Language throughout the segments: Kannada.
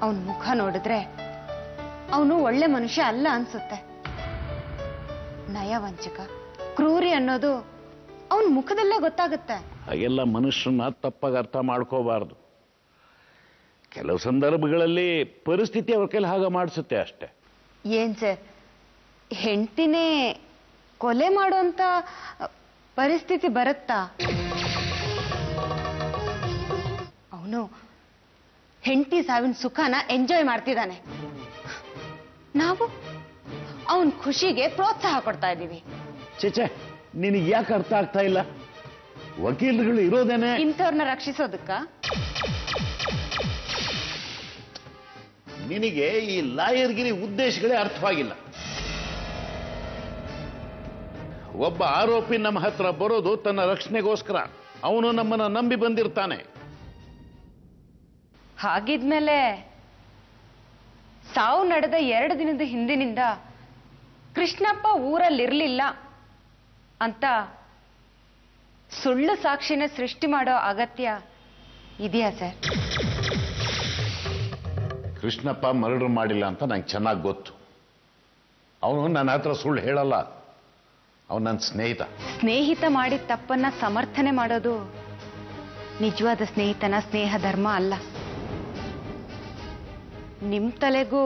ಅವನ ಮುಖ ನೋಡಿದ್ರೆ ಅವನು ಒಳ್ಳೆ ಮನುಷ್ಯ ಅಲ್ಲ ಅನ್ಸುತ್ತೆ. ನಯವಂಚಕ, ಕ್ರೂರಿ ಅನ್ನೋದು ಅವನ ಮುಖದಲ್ಲೇ ಗೊತ್ತಾಗುತ್ತೆ. ಹಾಗೆಲ್ಲ ಮನುಷ್ಯರನ್ನ ತಪ್ಪಾಗಿ ಅರ್ಥ ಮಾಡ್ಕೋಬಾರ್ದು. ಕೆಲವು ಸಂದರ್ಭಗಳಲ್ಲಿ ಪರಿಸ್ಥಿತಿ ಅವ್ರ ಕೈಲಿ ಹಾಗೆ ಮಾಡಿಸುತ್ತೆ ಅಷ್ಟೆ. ಏನ್ ಸರ್, ಹೆಂಡತಿನೇ ಕೊಲೆ ಮಾಡುವಂತ ಪರಿಸ್ಥಿತಿ ಬರುತ್ತಾ? ಅವನು ಹೆಂಡತಿ ಸಾವಿನ ಸುಖನ ಎಂಜಾಯ್ ಮಾಡ್ತಿದ್ದಾನೆ. ನಾವು ಅವನ್ ಖುಷಿಗೆ ಪ್ರೋತ್ಸಾಹ ಕೊಡ್ತಾ ಇದ್ದೀವಿ. ಚೇಚೆ, ನಿನಗೆ ಯಾಕೆ ಅರ್ಥ ಆಗ್ತಾ ಇಲ್ಲ? ವಕೀಲರುಗಳು ಇರೋದೇನೆ ಇಂಥವ್ರನ್ನ ರಕ್ಷಿಸೋದಕ್ಕ. ನಿನಗೆ ಈ ಲಾಯರ್ಗಿರಿ ಉದ್ದೇಶಗಳೇ ಅರ್ಥವಾಗಿಲ್ಲ. ಒಬ್ಬ ಆರೋಪಿ ನಮ್ಮ ಹತ್ರ ಬರೋದು ತನ್ನ ರಕ್ಷಣೆಗೋಸ್ಕರ. ಅವನು ನಮ್ಮನ್ನ ನಂಬಿ ಬಂದಿರ್ತಾನೆ. ಹಾಗಿದ್ಮೇಲೆ ಸಾವು ನಡೆದ 2 ದಿನದ ಹಿಂದಿನಿಂದ ಕೃಷ್ಣಪ್ಪ ಊರಲ್ಲಿರ್ಲಿಲ್ಲ ಅಂತ ಸುಳ್ಳು ಸಾಕ್ಷಿನ ಸೃಷ್ಟಿ ಮಾಡೋ ಅಗತ್ಯ ಇದೆಯಾ ಸರ್? ಕೃಷ್ಣಪ್ಪ ಮರ್ಡರ್ ಮಾಡಿಲ್ಲ ಅಂತ ನಂಗೆ ಚೆನ್ನಾಗಿ ಗೊತ್ತು. ಅವನು ನನ್ನ ಹತ್ರ ಸುಳ್ಳು ಹೇಳಲ್ಲ. ಅವನು ನನ್ನ ಸ್ನೇಹಿತ ಮಾಡಿದ ತಪ್ಪನ್ನ ಸಮರ್ಥನೆ ಮಾಡೋದು ನಿಜವಾದ ಸ್ನೇಹಿತನ ಸ್ನೇಹ ಧರ್ಮ ಅಲ್ಲ. ನಿಮ್ ತಲೆಗೂ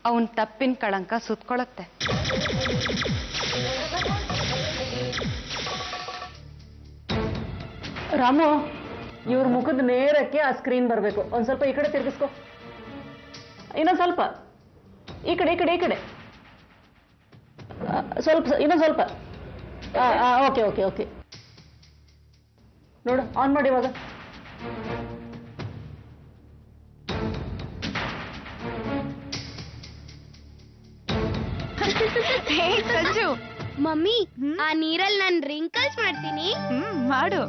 ಅವನ್ ತಪ್ಪಿನ ಕಳಂಕ ಸುತ್ಕೊಳತ್ತೆ. ರಾಮು, ಇವ್ರ ಮುಖದ ನೇರಕ್ಕೆ ಆ ಸ್ಕ್ರೀನ್ ಬರಬೇಕು. ಒಂದ್ ಸ್ವಲ್ಪ ಈ ಕಡೆ ತಿರ್ಗಿಸ್ಕೊ. ಇನ್ನೊಂದ್ ಸ್ವಲ್ಪ ಈ ಕಡೆ ಸ್ವಲ್ಪ, ಇನ್ನೊಂದ್ ಸ್ವಲ್ಪ. Okay okay okay. ನೋಡು, ಆನ್ ಮಾಡಿ ಇವಾಗ. ಸಂಜು, ಮಮ್ಮಿ ಆ ನೀರಲ್ಲಿ ನಾನು ರಿಂಕಲ್ಸ್ ಮಾಡ್ತೀನಿ. ಮಾಡು.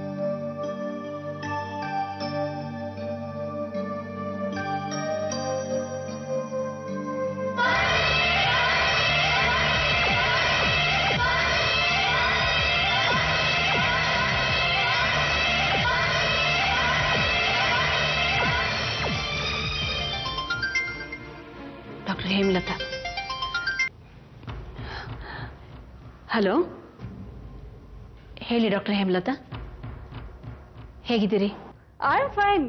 ಡಾಕ್ಟರ್ ಹೇಮಲತಾ. ಹಲೋ, ಹೇಳಿ ಡಾಕ್ಟರ್ ಹೇಮಲತಾ, ಹೇಗಿದ್ದೀರಿ? I am fine.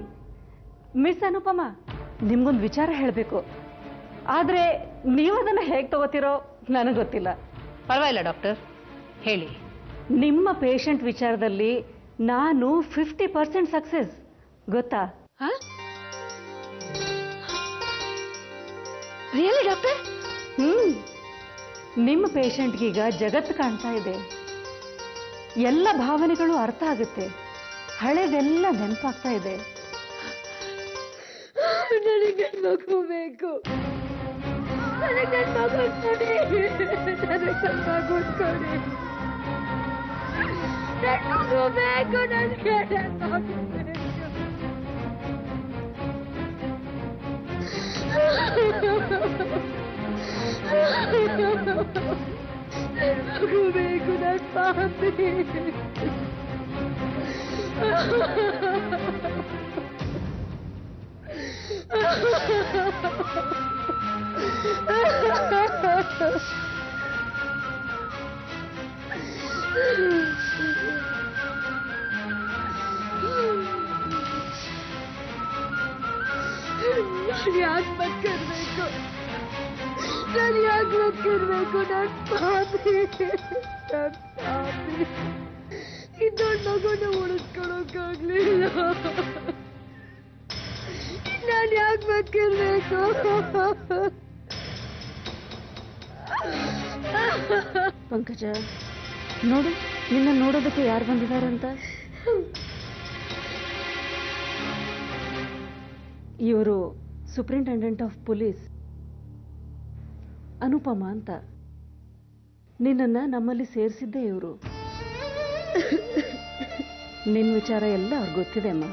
ಮಿಸ್ ಅನುಪಮ, ನಿಮ್ಗೊಂದು ವಿಚಾರ ಹೇಳಬೇಕು. ಆದ್ರೆ ನೀವು ಅದನ್ನ ಹೇಗೆ ತಗೋತಿರೋ ನನಗೆ ಗೊತ್ತಿಲ್ಲ. ಪರವಾಗಿಲ್ಲ ಡಾಕ್ಟರ್, ಹೇಳಿ. ನಿಮ್ಮ ಪೇಷಂಟ್ ವಿಚಾರದಲ್ಲಿ ನಾನು 50% ಸಕ್ಸೆಸ್, ಗೊತ್ತಾ? Really doctor? ನಿಮ್ಮ ಪೇಷಂಟ್ಗೀಗ ಜಗತ್ತು ಕಾಣ್ತಾ ಇದೆ. ಎಲ್ಲ ಭಾವನೆಗಳು ಅರ್ಥ ಆಗುತ್ತೆ. ಹಳೆದೆಲ್ಲ ನೆನಪಾಗ್ತಾ ಇದೆ. ನನಗೆ ಮಗು ಬೇಕು, ನನಗೆ ಮಗು ಕೊಡಿ, ನನಗೆ ಮಗು ಕೊಡಿ, ಮಗು ಬೇಕು, ನನಗೆ ಮಗು ಬೇಕು. ಮಗು ಬೇಕು, ನನ್ನ ಪಾಪಿ. ಯಾಕೆ ಮಕ್ಕಳ್ಬೇಕು, ನಾನು ಯಾಕೆ ಮಕ್ಕಳ್ಬೇಕು? ನನ್ನ ಪಾಪಿ, ನನ್ನ ಪಾಪಿ. ಇನ್ನೊಂದು ಮಗುನ ಉಳಿಸ್ಕೊಳಕ್ಕಾಗ್ಲಿಲ್ಲ. ನಾನು ಯಾಕೆ ಮಕ್ಕಳ್ಬೇಕು? ಪಂಕಜ, ನೋಡು, ನಿನ್ನ ನೋಡೋದಕ್ಕೆ ಯಾರು ಬಂದಿದಾರಂತ. ಇವರು ಸೂಪರಿಂಟೆಂಡೆಂಟ್ ಆಫ್ ಪೊಲೀಸ್ ಅನುಪಮ ಅಂತ. ನಿನ್ನನ್ನ ನಮ್ಮಲ್ಲಿ ಸೇರಿಸಿದ್ದೆ ಇವರು. ನಿನ್ನ ವಿಚಾರ ಎಲ್ಲ ಅವ್ರಿಗೆ ಗೊತ್ತಿದೆ ಅಮ್ಮ.